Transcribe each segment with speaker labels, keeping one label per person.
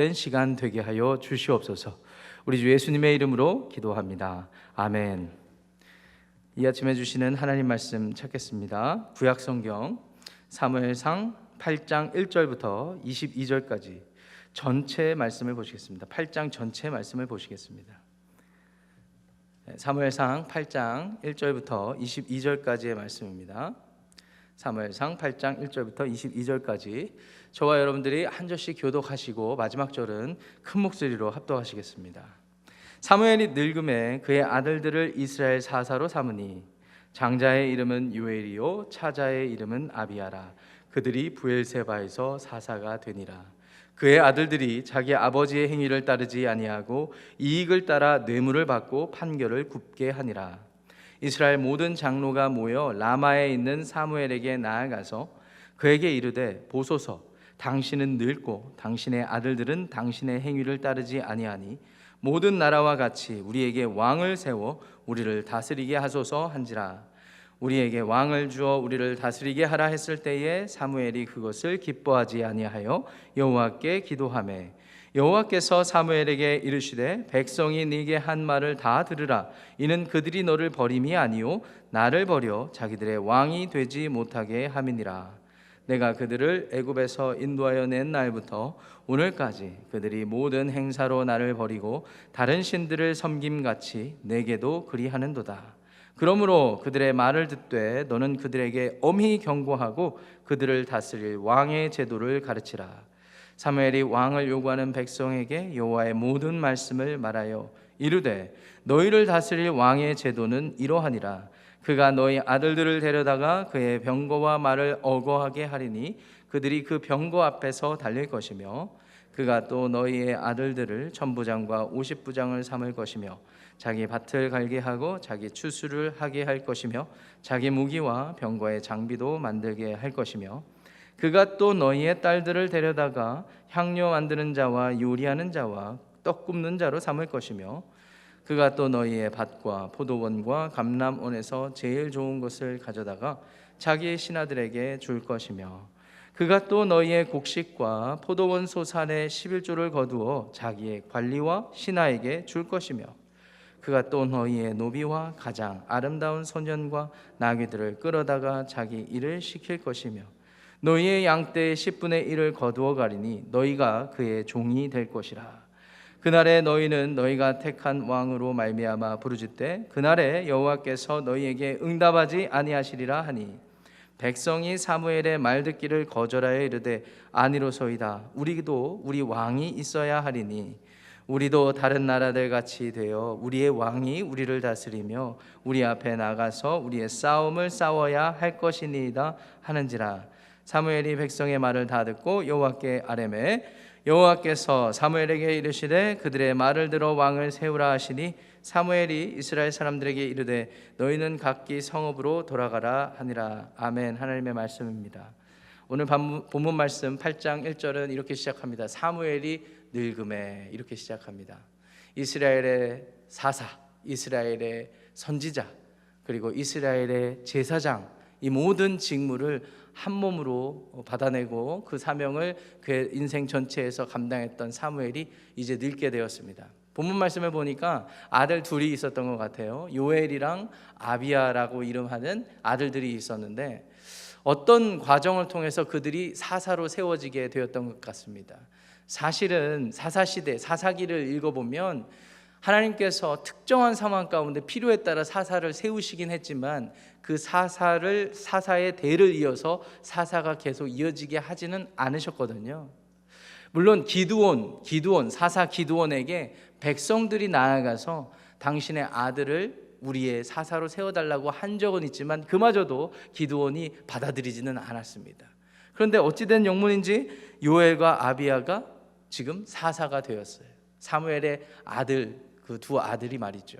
Speaker 1: 된 시간 되게 하여 주시옵소서. 우리 주 예수님의 이름으로 기도합니다. 아멘. 이 아침에 주시는 하나님 말씀 찾겠습니다. 구약 성경 사무엘상 8장 1절부터 22절까지 전체 말씀을 보시겠습니다. 8장 전체 말씀을 보시겠습니다. 사무엘상 8장 1절부터 22절까지의 말씀입니다. 사무엘상 8장 1절부터 22절까지 저와 여러분들이 한 절씩 교독하시고 마지막 절은 큰 목소리로 합독하시겠습니다. 사무엘이 늙음에 그의 아들들을 이스라엘 사사로 삼으니 장자의 이름은 요엘이요 차자의 이름은 아비야라. 그들이 브엘세바에서 사사가 되니라. 그의 아들들이 자기 아버지의 행위를 따르지 아니하고 이익을 따라 뇌물을 받고 판결을 굽게 하니라. 이스라엘 모든 장로가 모여 라마에 있는 사무엘에게 나아가서 그에게 이르되 보소서, 당신은 늙고 당신의 아들들은 당신의 행위를 따르지 아니하니 모든 나라와 같이 우리에게 왕을 세워 우리를 다스리게 하소서 한지라. 우리에게 왕을 주어 우리를 다스리게 하라 했을 때에 사무엘이 그것을 기뻐하지 아니하여 여호와께 기도하매 여호와께서 사무엘에게 이르시되 백성이 네게 한 말을 다 들으라. 이는 그들이 너를 버림이 아니요 나를 버려 자기들의 왕이 되지 못하게 함이니라. 내가 그들을 애굽에서 인도하여 낸 날부터 오늘까지 그들이 모든 행사로 나를 버리고 다른 신들을 섬김같이 내게도 그리하는도다. 그러므로 그들의 말을 듣되 너는 그들에게 엄히 경고하고 그들을 다스릴 왕의 제도를 가르치라. 사무엘이 왕을 요구하는 백성에게 여호와의 모든 말씀을 말하여 이르되 너희를 다스릴 왕의 제도는 이러하니라. 그가 너희 아들들을 데려다가 그의 병거와 말을 어거하게 하리니 그들이 그 병거 앞에서 달릴 것이며 그가 또 너희의 아들들을 천부장과 50부장을 삼을 것이며 자기 밭을 갈게 하고 자기 추수를 하게 할 것이며 자기 무기와 병거의 장비도 만들게 할 것이며 그가 또 너희의 딸들을 데려다가 향료 만드는 자와 요리하는 자와 떡 굽는 자로 삼을 것이며 그가 또 너희의 밭과 포도원과 감람원에서 제일 좋은 것을 가져다가 자기의 신하들에게 줄 것이며 그가 또 너희의 곡식과 포도원 소산의 11조를 거두어 자기의 관리와 신하에게 줄 것이며 그가 또 너희의 노비와 가장 아름다운 소년과 나귀들을 끌어다가 자기 일을 시킬 것이며 너희의 양떼의 10분의 1을 거두어 가리니 너희가 그의 종이 될 것이라. 그날에 너희는 너희가 택한 왕으로 말미암아 부르짖되 그날에 여호와께서 너희에게 응답하지 아니하시리라 하니 백성이 사무엘의 말 듣기를 거절하여 이르되 아니로소이다. 우리도 우리 왕이 있어야 하리니 우리도 다른 나라들 같이 되어 우리의 왕이 우리를 다스리며 우리 앞에 나가서 우리의 싸움을 싸워야 할 것이니이다 하는지라. 사무엘이 백성의 말을 다 듣고 여호와께 아뢰매 여호와께서 사무엘에게 이르시되 그들의 말을 들어 왕을 세우라 하시니 사무엘이 이스라엘 사람들에게 이르되 너희는 각기 성읍으로 돌아가라 하니라. 아멘. 하나님의 말씀입니다. 오늘 본문 말씀 8장 1절은 이렇게 시작합니다. 사무엘이 늙음에, 이렇게 시작합니다. 이스라엘의 사사, 이스라엘의 선지자, 그리고 이스라엘의 제사장, 이 모든 직무를 한 몸으로 받아내고 그 사명을 그의 인생 전체에서 감당했던 사무엘이 이제 늙게 되었습니다. 본문 말씀을 보니까 아들 둘이 있었던 것 같아요. 요엘이랑 아비야라고 이름하는 아들들이 있었는데 어떤 과정을 통해서 그들이 사사로 세워지게 되었던 것 같습니다. 사실은 사사시대, 사사기를 읽어보면 하나님께서 특정한 상황 가운데 필요에 따라 사사를 세우시긴 했지만 그 사사의 대를 이어서 사사가 계속 이어지게 하지는 않으셨거든요. 물론 사사 기드온에게 백성들이 나아가서 당신의 아들을 우리의 사사로 세워달라고 한 적은 있지만 그마저도 기드온이 받아들이지는 않았습니다. 그런데 어찌된 영문인지 요엘과 아비야가 지금 사사가 되었어요. 사무엘의 아들, 그 두 아들이 말이죠.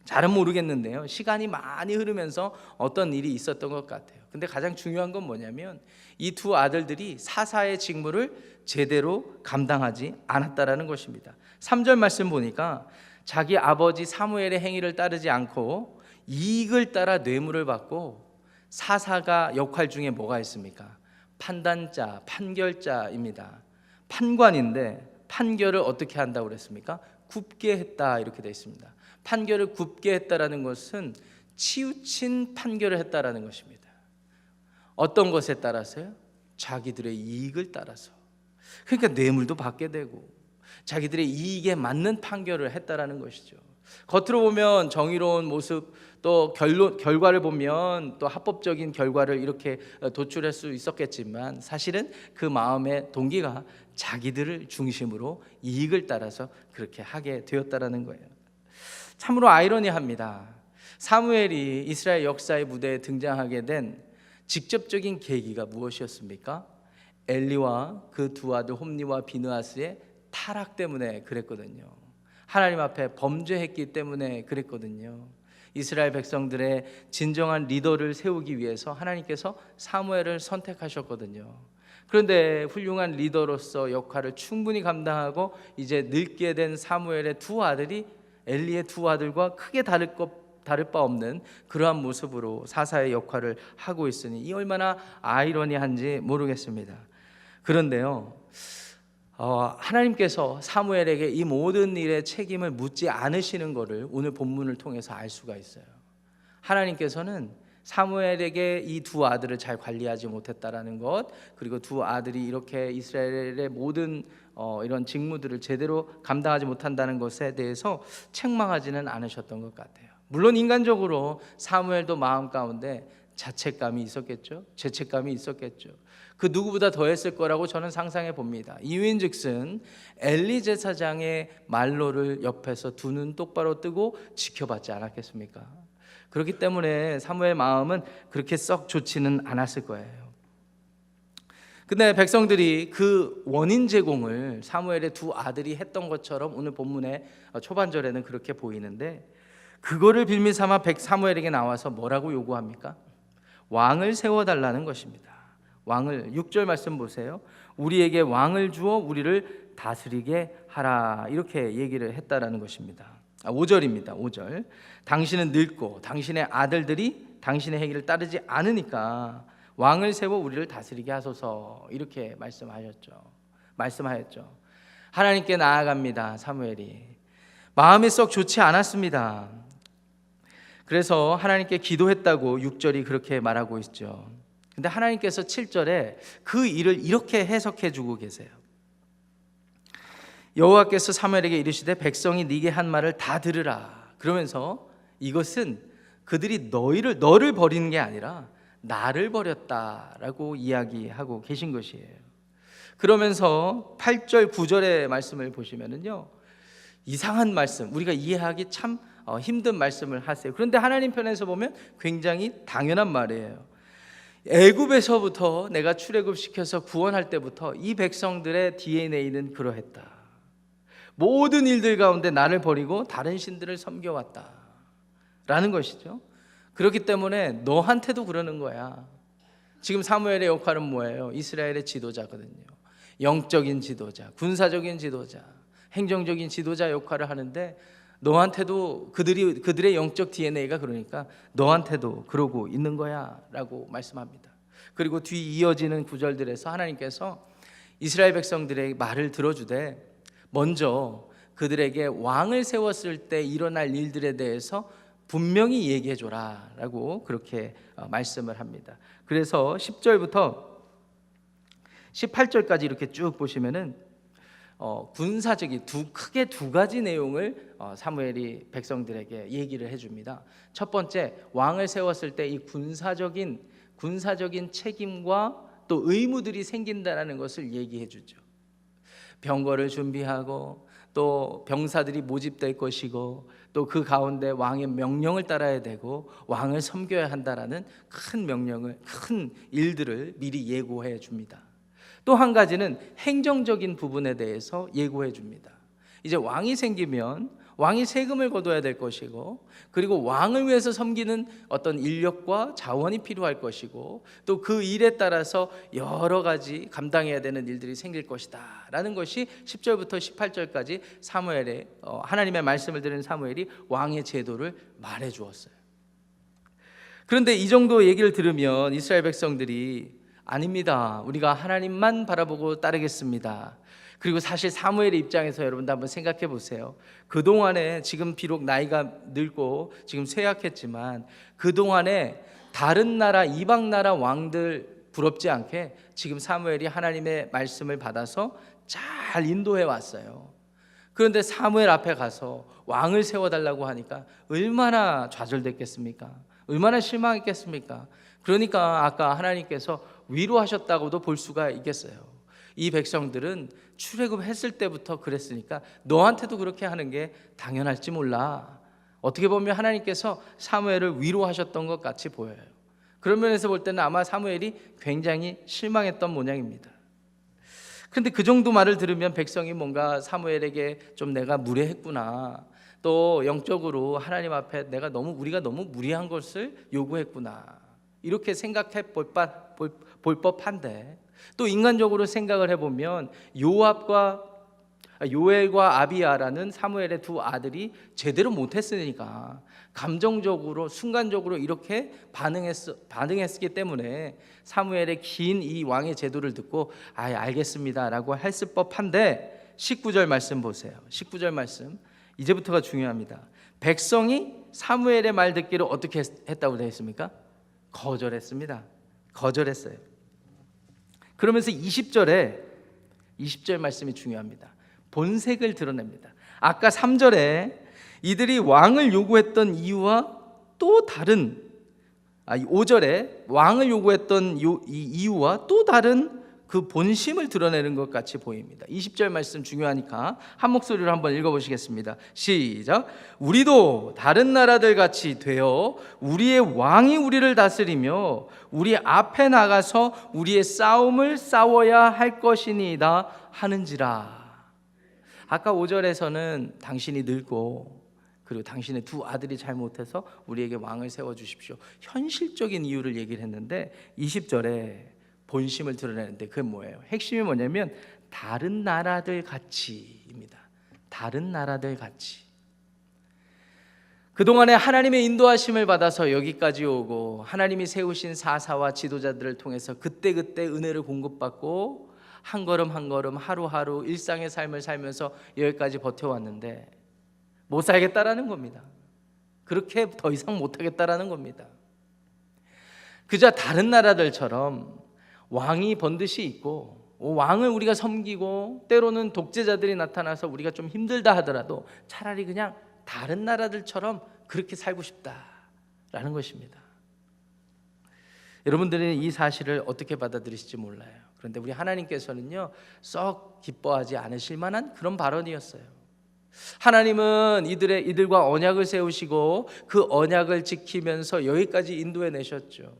Speaker 1: 잘은 모르겠는데요, 시간이 많이 흐르면서 어떤 일이 있었던 것 같아요. 근데 가장 중요한 건 뭐냐면 이 두 아들들이 사사의 직무를 제대로 감당하지 않았다라는 것입니다. 3절 말씀 보니까 자기 아버지 사무엘의 행위를 따르지 않고 이익을 따라 뇌물을 받고, 사사가 역할 중에 뭐가 있습니까? 판단자, 판결자입니다. 판관인데 판결을 어떻게 한다고 그랬습니까? 굽게 했다 이렇게 되어 있습니다. 판결을 굽게 했다라는 것은 치우친 판결을 했다라는 것입니다. 어떤 것에 따라서요? 자기들의 이익을 따라서. 그러니까 뇌물도 받게 되고 자기들의 이익에 맞는 판결을 했다라는 것이죠. 겉으로 보면 정의로운 모습, 또 결과를 보면 또 합법적인 결과를 이렇게 도출할 수 있었겠지만 사실은 그 마음의 동기가 자기들을 중심으로 이익을 따라서 그렇게 하게 되었다라는 거예요. 참으로 아이러니합니다. 사무엘이 이스라엘 역사의 무대에 등장하게 된 직접적인 계기가 무엇이었습니까? 엘리와 그 두 아들 홈니와 비느하스의 타락 때문에 그랬거든요. 하나님 앞에 범죄했기 때문에 그랬거든요. 이스라엘 백성들의 진정한 리더를 세우기 위해서 하나님께서 사무엘을 선택하셨거든요. 그런데 훌륭한 리더로서 역할을 충분히 감당하고 이제 늙게 된 사무엘의 두 아들이 엘리의 두 아들과 크게 다를 바 없는 그러한 모습으로 사사의 역할을 하고 있으니 이 얼마나 아이러니한지 모르겠습니다. 그런데요, 하나님께서 사무엘에게 이 모든 일의 책임을 묻지 않으시는 것을 오늘 본문을 통해서 알 수가 있어요. 하나님께서는 사무엘에게 이 두 아들을 잘 관리하지 못했다라는 것, 그리고 두 아들이 이렇게 이스라엘의 모든 이런 직무들을 제대로 감당하지 못한다는 것에 대해서 책망하지는 않으셨던 것 같아요. 물론 인간적으로 사무엘도 마음 가운데 자책감이 있었겠죠. 죄책감이 있었겠죠. 그 누구보다 더했을 거라고 저는 상상해 봅니다. 이유인즉슨 엘리 제사장의 말로를 옆에서 두 눈 똑바로 뜨고 지켜봤지 않았겠습니까? 그렇기 때문에 사무엘 마음은 그렇게 썩 좋지는 않았을 거예요. 근데 백성들이 그 원인 제공을 사무엘의 두 아들이 했던 것처럼 오늘 본문의 초반절에는 그렇게 보이는데, 그거를 빌미 삼아 사무엘에게 나와서 뭐라고 요구합니까? 왕을 세워달라는 것입니다. 왕을, 6절 말씀 보세요. 우리에게 왕을 주어 우리를 다스리게 하라, 이렇게 얘기를 했다라는 것입니다. 5절입니다. 5절. 당신은 늙고 당신의 아들들이 당신의 행위를 따르지 않으니까 왕을 세워 우리를 다스리게 하소서, 이렇게 말씀하였죠. 하나님께 나아갑니다. 사무엘이 마음이 썩 좋지 않았습니다. 그래서 하나님께 기도했다고 6절이 그렇게 말하고 있죠. 근데 하나님께서 7절에 그 일을 이렇게 해석해 주고 계세요. 여호와께서 사무엘에게 이르시되 백성이 네게 한 말을 다 들으라. 그러면서 이것은 그들이 너를 버리는 게 아니라 나를 버렸다라고 이야기하고 계신 것이에요. 그러면서 8절 9절의 말씀을 보시면은요, 이상한 말씀, 우리가 이해하기 참 힘든 말씀을 하세요. 그런데 하나님 편에서 보면 굉장히 당연한 말이에요. 애굽에서부터 내가 출애굽시켜서 구원할 때부터 이 백성들의 DNA는 그러했다. 모든 일들 가운데 나를 버리고 다른 신들을 섬겨왔다 라는 것이죠. 그렇기 때문에 너한테도 그러는 거야. 지금 사무엘의 역할은 뭐예요? 이스라엘의 지도자거든요. 영적인 지도자, 군사적인 지도자, 행정적인 지도자 역할을 하는데 너한테도 그들의 영적 DNA가 그러니까 너한테도 그러고 있는 거야 라고 말씀합니다. 그리고 뒤 이어지는 구절들에서 하나님께서 이스라엘 백성들의 말을 들어주되 먼저 그들에게 왕을 세웠을 때 일어날 일들에 대해서 분명히 얘기해 줘라 라고 그렇게 말씀을 합니다. 그래서 10절부터 18절까지 이렇게 쭉 보시면은 군사적인 크게 두 가지 내용을 사무엘이 백성들에게 얘기를 해줍니다. 첫 번째, 왕을 세웠을 때 이 군사적인 책임과 또 의무들이 생긴다라는 것을 얘기해 주죠. 병거를 준비하고 또 병사들이 모집될 것이고 또 그 가운데 왕의 명령을 따라야 되고 왕을 섬겨야 한다라는 큰 일들을 미리 예고해 줍니다. 또 한 가지는 행정적인 부분에 대해서 예고해 줍니다. 이제 왕이 생기면 왕이 세금을 거둬야 될 것이고, 그리고 왕을 위해서 섬기는 어떤 인력과 자원이 필요할 것이고, 또 그 일에 따라서 여러 가지 감당해야 되는 일들이 생길 것이다 라는 것이 10절부터 18절까지 사무엘의 하나님의 말씀을 들은 사무엘이 왕의 제도를 말해 주었어요. 그런데 이 정도 얘기를 들으면 이스라엘 백성들이 아닙니다. 우리가 하나님만 바라보고 따르겠습니다. 그리고 사실 사무엘의 입장에서 여러분도 한번 생각해 보세요. 그동안에 지금 비록 나이가 늙고 지금 쇠약했지만 그동안에 다른 나라 이방 나라 왕들 부럽지 않게 지금 사무엘이 하나님의 말씀을 받아서 잘 인도해 왔어요. 그런데 사무엘 앞에 가서 왕을 세워달라고 하니까 얼마나 좌절됐겠습니까? 얼마나 실망했겠습니까? 그러니까 아까 하나님께서 위로하셨다고도 볼 수가 있겠어요. 이 백성들은 출애굽했을 때부터 그랬으니까 너한테도 그렇게 하는 게 당연할지 몰라. 어떻게 보면 하나님께서 사무엘을 위로하셨던 것 같이 보여요. 그런 면에서 볼 때는 아마 사무엘이 굉장히 실망했던 모양입니다. 그런데 그 정도 말을 들으면 백성이 뭔가 사무엘에게 좀 내가 무례했구나, 또 영적으로 하나님 앞에 우리가 너무 무리한 것을 요구했구나, 이렇게 생각해 볼 법한데, 또 인간적으로 생각을 해보면 요엘과 아비야라는 사무엘의 두 아들이 제대로 못했으니까 감정적으로 순간적으로 이렇게 반응했기 때문에 사무엘의 긴 이 왕의 제도를 듣고 알겠습니다라고 했을 법한데, 19절 말씀 보세요. 19절 말씀 이제부터가 중요합니다. 백성이 사무엘의 말 듣기를 어떻게 했다고 되어 있습니까? 거절했습니다. 거절했어요. 그러면서 20절 말씀이 중요합니다. 본색을 드러냅니다. 아까 3절에 이들이 왕을 요구했던 이유와 또 다른 5절에 왕을 요구했던 이 이유와 또 다른 그 본심을 드러내는 것 같이 보입니다. 20절 말씀 중요하니까 한 목소리로 한번 읽어보시겠습니다. 시작. 우리도 다른 나라들 같이 되어 우리의 왕이 우리를 다스리며 우리 앞에 나가서 우리의 싸움을 싸워야 할 것이니이다 하는지라. 아까 5절에서는 당신이 늙고 그리고 당신의 두 아들이 잘못해서 우리에게 왕을 세워주십시오, 현실적인 이유를 얘기를 했는데 20절에 본심을 드러내는데 그게 뭐예요? 핵심이 뭐냐면 다른 나라들 같이입니다. 다른 나라들 같이. 그동안에 하나님의 인도하심을 받아서 여기까지 오고 하나님이 세우신 사사와 지도자들을 통해서 그때그때 은혜를 공급받고 한 걸음 한 걸음 하루하루 일상의 삶을 살면서 여기까지 버텨왔는데 못 살겠다라는 겁니다. 그렇게 더 이상 못하겠다라는 겁니다. 그저 다른 나라들처럼 왕이 번듯이 있고 왕을 우리가 섬기고 때로는 독재자들이 나타나서 우리가 좀 힘들다 하더라도 차라리 그냥 다른 나라들처럼 그렇게 살고 싶다라는 것입니다. 여러분들은 이 사실을 어떻게 받아들이실지 몰라요. 그런데 우리 하나님께서는요 썩 기뻐하지 않으실 만한 그런 발언이었어요. 하나님은 이들과 언약을 세우시고 그 언약을 지키면서 여기까지 인도해 내셨죠.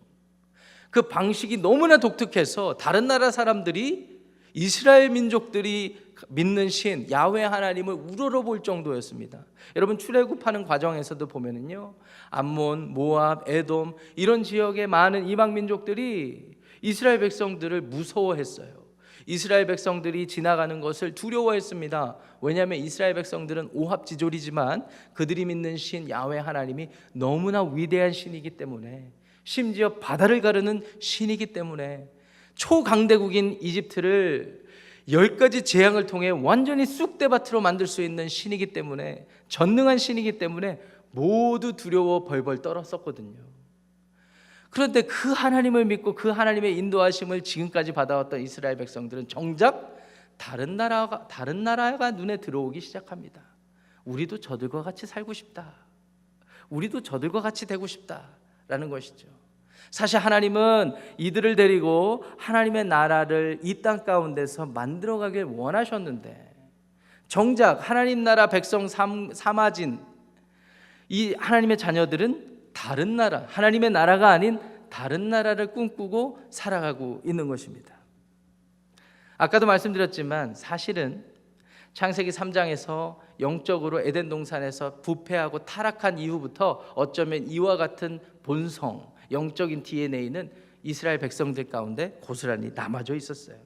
Speaker 1: 그 방식이 너무나 독특해서 다른 나라 사람들이 이스라엘 민족들이 믿는 신 야훼 하나님을 우러러볼 정도였습니다. 여러분 출애굽하는 과정에서도 보면은요 암몬, 모압, 에돔 이런 지역의 많은 이방 민족들이 이스라엘 백성들을 무서워했어요. 이스라엘 백성들이 지나가는 것을 두려워했습니다. 왜냐하면 이스라엘 백성들은 오합지졸이지만 그들이 믿는 신 야훼 하나님이 너무나 위대한 신이기 때문에, 심지어 바다를 가르는 신이기 때문에, 초강대국인 이집트를 10가지 재앙을 통해 완전히 쑥대밭으로 만들 수 있는 신이기 때문에, 전능한 신이기 때문에 모두 두려워 벌벌 떨었었거든요. 그런데 그 하나님을 믿고 그 하나님의 인도하심을 지금까지 받아왔던 이스라엘 백성들은 정작 다른 나라가 눈에 들어오기 시작합니다. 우리도 저들과 같이 살고 싶다, 우리도 저들과 같이 되고 싶다라는 것이죠. 사실 하나님은 이들을 데리고 하나님의 나라를 이 땅 가운데서 만들어가길 원하셨는데, 정작 하나님 나라 백성 삼아진 이 하나님의 자녀들은 다른 나라, 하나님의 나라가 아닌 다른 나라를 꿈꾸고 살아가고 있는 것입니다. 아까도 말씀드렸지만 사실은 창세기 3장에서 영적으로 에덴 동산에서 부패하고 타락한 이후부터 어쩌면 이와 같은 본성, 영적인 DNA는 이스라엘 백성들 가운데 고스란히 남아져 있었어요.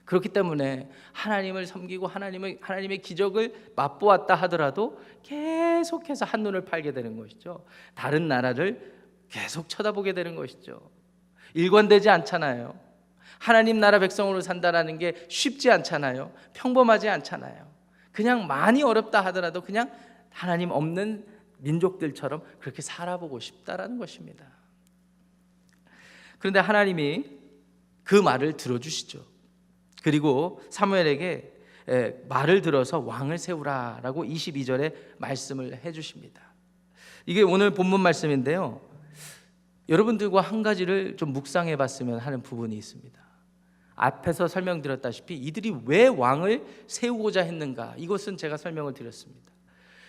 Speaker 1: 그렇기 때문에 하나님을 섬기고 하나님의 기적을 맛보았다 하더라도 계속해서 한눈을 팔게 되는 것이죠. 다른 나라를 계속 쳐다보게 되는 것이죠. 일관되지 않잖아요. 하나님 나라 백성으로 산다라는 게 쉽지 않잖아요. 평범하지 않잖아요. 그냥 많이 어렵다 하더라도 그냥 하나님 없는 민족들처럼 그렇게 살아보고 싶다라는 것입니다. 그런데 하나님이 그 말을 들어주시죠. 그리고 사무엘에게 말을 들어서 왕을 세우라라고 22절에 말씀을 해주십니다. 이게 오늘 본문 말씀인데요, 여러분들과 한 가지를 좀 묵상해 봤으면 하는 부분이 있습니다. 앞에서 설명드렸다시피 이들이 왜 왕을 세우고자 했는가, 이것은 제가 설명을 드렸습니다.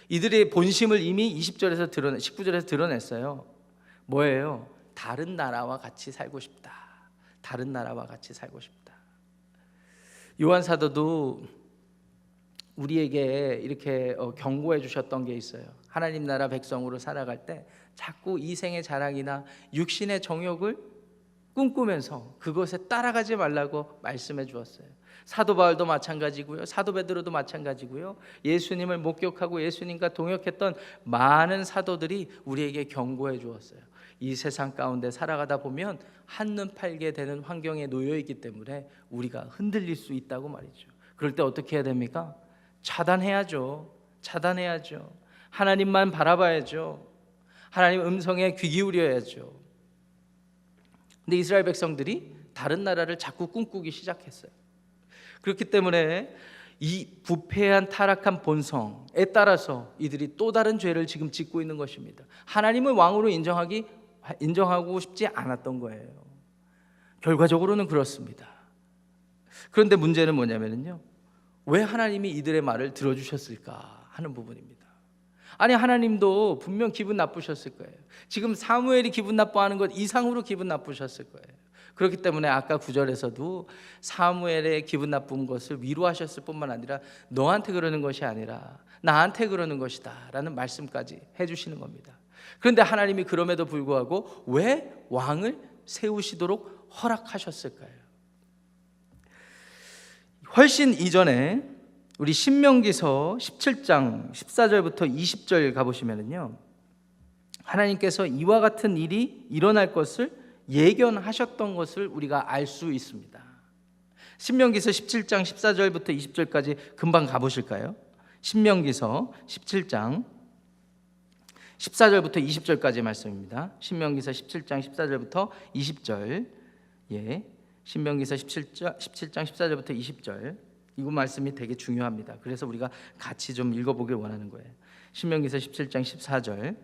Speaker 1: 이들의 본심을 이미 20절에서 19절에서 드러냈어요. 뭐예요? 다른 나라와 같이 살고 싶다. 다른 나라와 같이 살고 싶다. 요한 사도도 우리에게 이렇게 경고해 주셨던 게 있어요. 하나님 나라 백성으로 살아갈 때 자꾸 이생의 자랑이나 육신의 정욕을 꿈꾸면서 그것에 따라가지 말라고 말씀해 주었어요. 사도 바울도 마찬가지고요, 사도 베드로도 마찬가지고요, 예수님을 목격하고 예수님과 동역했던 많은 사도들이 우리에게 경고해 주었어요. 이 세상 가운데 살아가다 보면 한눈 팔게 되는 환경에 놓여 있기 때문에 우리가 흔들릴 수 있다고 말이죠. 그럴 때 어떻게 해야 됩니까? 차단해야죠. 하나님만 바라봐야죠. 하나님 음성에 귀 기울여야죠. 근데 이스라엘 백성들이 다른 나라를 자꾸 꿈꾸기 시작했어요. 그렇기 때문에 이 부패한 타락한 본성에 따라서 이들이 또 다른 죄를 지금 짓고 있는 것입니다. 하나님을 왕으로 인정하고 싶지 않았던 거예요. 결과적으로는 그렇습니다. 그런데 문제는 뭐냐면요, 왜 하나님이 이들의 말을 들어주셨을까 하는 부분입니다. 아니, 하나님도 분명 기분 나쁘셨을 거예요. 지금 사무엘이 기분 나빠하는 것 이상으로 기분 나쁘셨을 거예요. 그렇기 때문에 아까 9절에서도 사무엘의 기분 나쁜 것을 위로하셨을 뿐만 아니라 너한테 그러는 것이 아니라 나한테 그러는 것이다 라는 말씀까지 해주시는 겁니다. 그런데 하나님이 그럼에도 불구하고 왜 왕을 세우시도록 허락하셨을까요? 훨씬 이전에 우리 신명기서 17장 14절부터 20절 가보시면요, 하나님께서 이와 같은 일이 일어날 것을 예견하셨던 것을 우리가 알 수 있습니다. 신명기서 17장 14절부터 20절까지 금방 가보실까요? 신명기서 17장 14절부터 20절까지 말씀입니다. 신명기서 17장 14절부터 20절. 신명기서 17장 14절부터 20절. 이거 말씀이 되게 중요합니다. 그래서 우리가 같이 좀 읽어보길 원하는 거예요. 신명기서 17장 14절.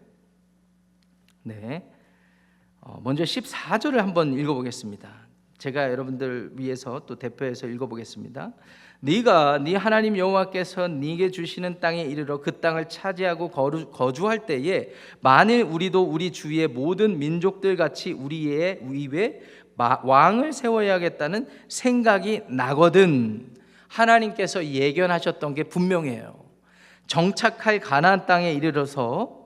Speaker 1: 먼저 14절을 한번 읽어보겠습니다. 제가 여러분들 위해서 또 대표해서 읽어보겠습니다. 네가 네 하나님 여호와께서 네게 주시는 땅에 이르러 그 땅을 차지하고 거주할 때에 만일 우리도 우리 주위의 모든 민족들 같이 우리의 위에 왕을 세워야겠다는 생각이 나거든. 하나님께서 예견하셨던 게 분명해요. 정착할 가나안 땅에 이르러서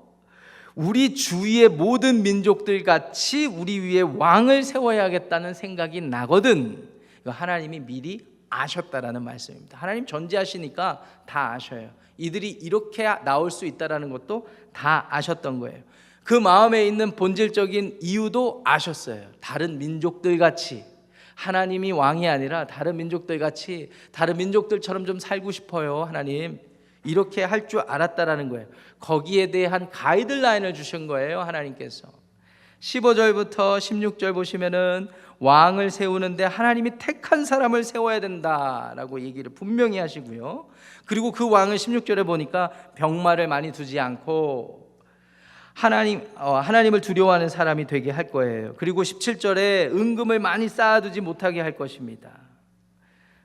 Speaker 1: 우리 주위의 모든 민족들 같이 우리 위에 왕을 세워야겠다는 생각이 나거든. 이거 하나님이 미리 아셨다라는 말씀입니다. 하나님 전지하시니까 다 아셔요. 이들이 이렇게 나올 수 있다라는 것도 다 아셨던 거예요. 그 마음에 있는 본질적인 이유도 아셨어요. 다른 민족들 같이, 하나님이 왕이 아니라 다른 민족들 같이, 다른 민족들처럼 좀 살고 싶어요. 하나님 이렇게 할 줄 알았다라는 거예요. 거기에 대한 가이드라인을 주신 거예요, 하나님께서. 15절부터 16절 보시면은 왕을 세우는데 하나님이 택한 사람을 세워야 된다라고 얘기를 분명히 하시고요. 그리고 그 왕을 16절에 보니까 병마를 많이 두지 않고 하나님을 두려워하는 사람이 되게 할 거예요. 그리고 17절에 은금을 많이 쌓아두지 못하게 할 것입니다.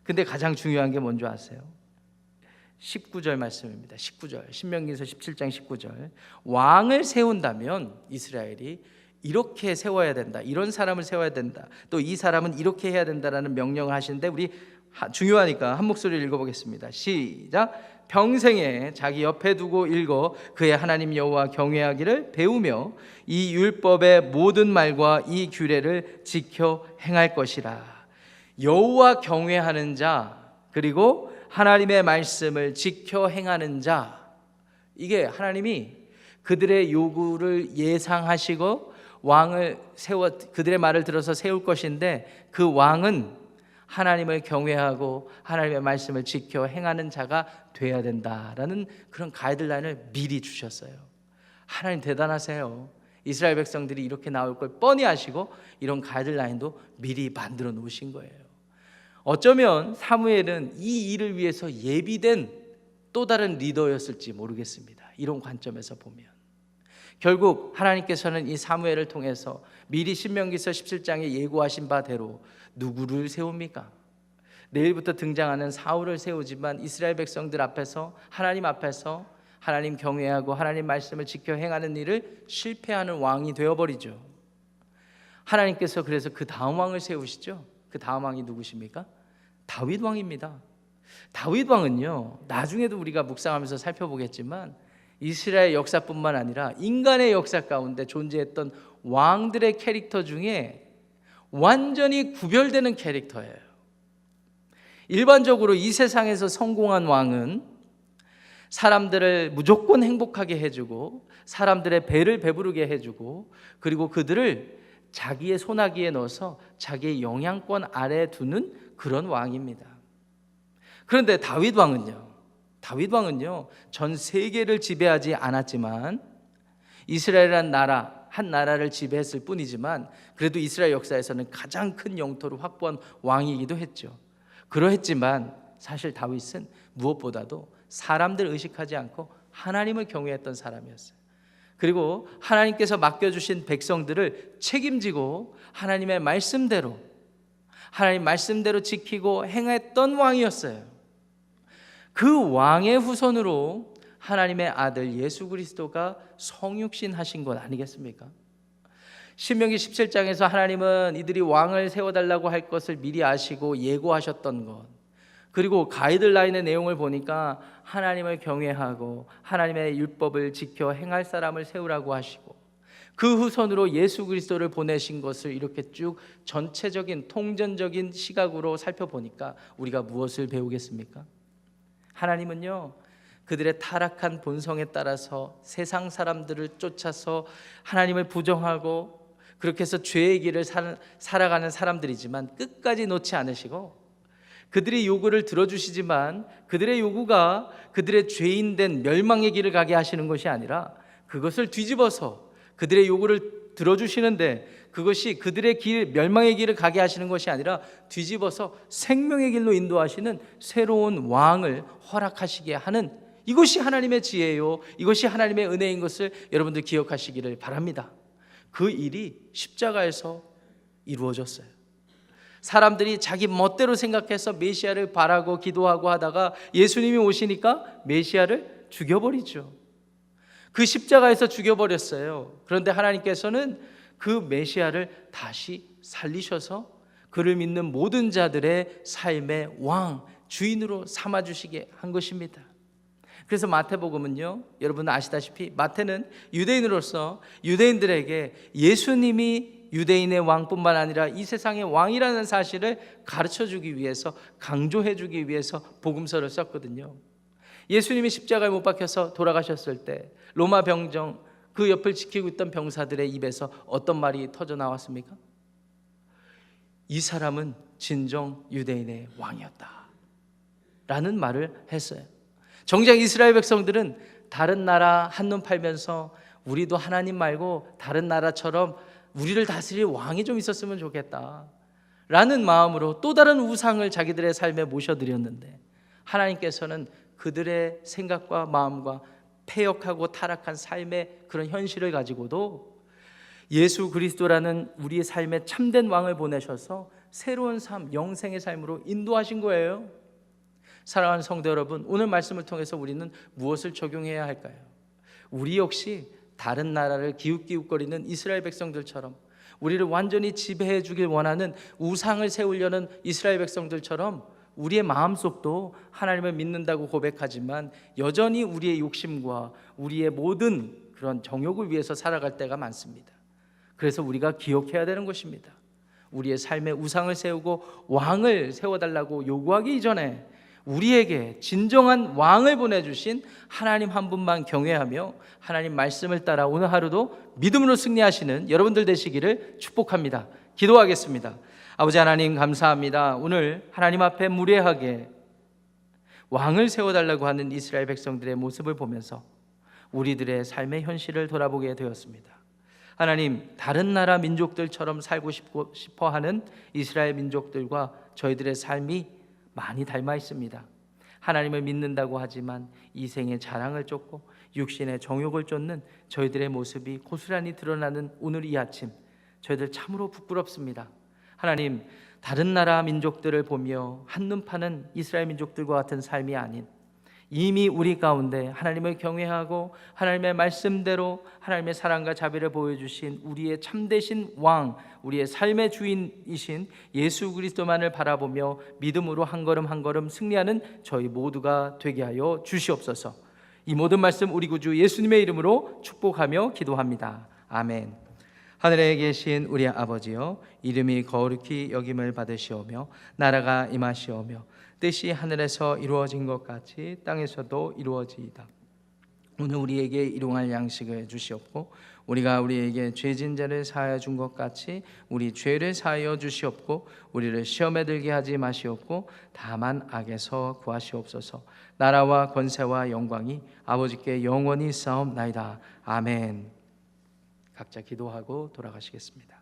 Speaker 1: 근데 가장 중요한 게 뭔지 아세요? 19절 말씀입니다. 19절, 신명기서 17장 19절. 왕을 세운다면 이스라엘이 이렇게 세워야 된다, 이런 사람을 세워야 된다, 또 이 사람은 이렇게 해야 된다라는 명령을 하시는데 우리 중요하니까 한 목소리를 읽어보겠습니다. 시작. 평생에 자기 옆에 두고 읽어 그의 하나님 여호와 경외하기를 배우며 이 율법의 모든 말과 이 규례를 지켜 행할 것이라. 여호와 경외하는 자, 그리고 하나님의 말씀을 지켜 행하는 자, 이게 하나님이 그들의 요구를 예상하시고 왕을 세워 그들의 말을 들어서 세울 것인데 그 왕은 하나님을 경외하고 하나님의 말씀을 지켜 행하는 자가 돼야 된다라는 그런 가이드라인을 미리 주셨어요. 하나님 대단하세요. 이스라엘 백성들이 이렇게 나올 걸 뻔히 아시고 이런 가이드라인도 미리 만들어 놓으신 거예요. 어쩌면 사무엘은 이 일을 위해서 예비된 또 다른 리더였을지 모르겠습니다. 이런 관점에서 보면 결국 하나님께서는 이 사무엘을 통해서 미리 신명기서 17장에 예고하신 바대로 누구를 세웁니까? 내일부터 등장하는 사울을 세우지만 이스라엘 백성들 앞에서 하나님 앞에서 하나님 경외하고 하나님 말씀을 지켜 행하는 일을 실패하는 왕이 되어버리죠. 하나님께서 그래서 그 다음 왕을 세우시죠. 그 다음 왕이 누구십니까? 다윗 왕입니다. 다윗 왕은요, 나중에도 우리가 묵상하면서 살펴보겠지만 이스라엘 역사뿐만 아니라 인간의 역사 가운데 존재했던 왕들의 캐릭터 중에 완전히 구별되는 캐릭터예요. 일반적으로 이 세상에서 성공한 왕은 사람들을 무조건 행복하게 해주고 사람들의 배를 배부르게 해주고 그리고 그들을 자기의 손아귀에 넣어서 자기의 영향권 아래에 두는 그런 왕입니다. 그런데 다윗 왕은요, 전 세계를 지배하지 않았지만 이스라엘이라는 나라, 한 나라를 지배했을 뿐이지만 그래도 이스라엘 역사에서는 가장 큰 영토를 확보한 왕이기도 했죠. 그러했지만 사실 다윗은 무엇보다도 사람들 의식하지 않고 하나님을 경외했던 사람이었어요. 그리고 하나님께서 맡겨주신 백성들을 책임지고 하나님의 말씀대로 하나님 말씀대로 지키고 행했던 왕이었어요. 그 왕의 후손으로 하나님의 아들 예수 그리스도가 성육신 하신 것 아니겠습니까? 신명기 17장에서 하나님은 이들이 왕을 세워달라고 할 것을 미리 아시고 예고하셨던 것, 그리고 가이드라인의 내용을 보니까 하나님을 경외하고 하나님의 율법을 지켜 행할 사람을 세우라고 하시고 그 후손으로 예수 그리스도를 보내신 것을 이렇게 쭉 전체적인 통전적인 시각으로 살펴보니까 우리가 무엇을 배우겠습니까? 하나님은요, 그들의 타락한 본성에 따라서 세상 사람들을 쫓아서 하나님을 부정하고 그렇게 해서 죄의 길을 살아가는 사람들이지만 끝까지 놓지 않으시고 그들의 요구를 들어주시지만 그들의 요구가 그들의 죄인된 멸망의 길을 가게 하시는 것이 아니라 그것을 뒤집어서 그들의 요구를 들어주시는데 그것이 그들의 멸망의 길을 가게 하시는 것이 아니라 뒤집어서 생명의 길로 인도하시는 새로운 왕을 허락하시게 하는, 이것이 하나님의 지혜요, 이것이 하나님의 은혜인 것을 여러분들 기억하시기를 바랍니다. 그 일이 십자가에서 이루어졌어요. 사람들이 자기 멋대로 생각해서 메시아를 바라고 기도하고 하다가 예수님이 오시니까 메시아를 죽여버리죠. 그 십자가에서 죽여버렸어요. 그런데 하나님께서는 그 메시아를 다시 살리셔서 그를 믿는 모든 자들의 삶의 왕, 주인으로 삼아주시게 한 것입니다. 그래서 마태복음은요, 여러분 아시다시피 마태는 유대인으로서 유대인들에게 예수님이 유대인의 왕뿐만 아니라 이 세상의 왕이라는 사실을 가르쳐주기 위해서, 강조해주기 위해서 복음서를 썼거든요. 예수님이 십자가에 못 박혀서 돌아가셨을 때 로마 병정, 그 옆을 지키고 있던 병사들의 입에서 어떤 말이 터져 나왔습니까? 이 사람은 진정 유대인의 왕이었다 라는 말을 했어요. 정작 이스라엘 백성들은 다른 나라 한눈 팔면서 우리도 하나님 말고 다른 나라처럼 우리를 다스릴 왕이 좀 있었으면 좋겠다 라는 마음으로 또 다른 우상을 자기들의 삶에 모셔드렸는데 하나님께서는 그들의 생각과 마음과 패역하고 타락한 삶의 그런 현실을 가지고도 예수 그리스도라는 우리의 삶에 참된 왕을 보내셔서 새로운 삶, 영생의 삶으로 인도하신 거예요. 사랑하는 성도 여러분, 오늘 말씀을 통해서 우리는 무엇을 적용해야 할까요? 우리 역시 다른 나라를 기웃기웃거리는 이스라엘 백성들처럼, 우리를 완전히 지배해 주길 원하는 우상을 세우려는 이스라엘 백성들처럼 우리의 마음속도 하나님을 믿는다고 고백하지만 여전히 우리의 욕심과 우리의 모든 그런 정욕을 위해서 살아갈 때가 많습니다. 그래서 우리가 기억해야 되는 것입니다. 우리의 삶에 우상을 세우고 왕을 세워달라고 요구하기 이전에 우리에게 진정한 왕을 보내주신 하나님 한 분만 경외하며 하나님 말씀을 따라 오늘 하루도 믿음으로 승리하시는 여러분들 되시기를 축복합니다. 기도하겠습니다. 아버지 하나님 감사합니다. 오늘 하나님 앞에 무례하게 왕을 세워달라고 하는 이스라엘 백성들의 모습을 보면서 우리들의 삶의 현실을 돌아보게 되었습니다. 하나님, 다른 나라 민족들처럼 살고 싶어 하는 이스라엘 민족들과 저희들의 삶이 많이 닮아 있습니다. 하나님을 믿는다고 하지만 이생의 자랑을 쫓고 육신의 정욕을 쫓는 저희들의 모습이 고스란히 드러나는 오늘 이 아침, 저희들 참으로 부끄럽습니다. 하나님, 다른 나라 민족들을 보며 한눈 파는 이스라엘 민족들과 같은 삶이 아닌 이미 우리 가운데 하나님을 경외하고 하나님의 말씀대로 하나님의 사랑과 자비를 보여주신 우리의 참되신 왕, 우리의 삶의 주인이신 예수 그리스도만을 바라보며 믿음으로 한 걸음 한 걸음 승리하는 저희 모두가 되게 하여 주시옵소서. 이 모든 말씀 우리 구주 예수님의 이름으로 축복하며 기도합니다. 아멘. 하늘에 계신 우리 아버지여, 이름이 거룩히 여김을 받으시오며 나라가 임하시오며 뜻이 하늘에서 이루어진 것 같이 땅에서도 이루어지이다. 오늘 우리에게 일용할 양식을 주시옵고 우리가 우리에게 죄진 자를 사하여 준 것 같이 우리 죄를 사하여 주시옵고 우리를 시험에 들게 하지 마시옵고 다만 악에서 구하시옵소서. 나라와 권세와 영광이 아버지께 영원히 있사옵나이다. 아멘. 각자 기도하고 돌아가시겠습니다.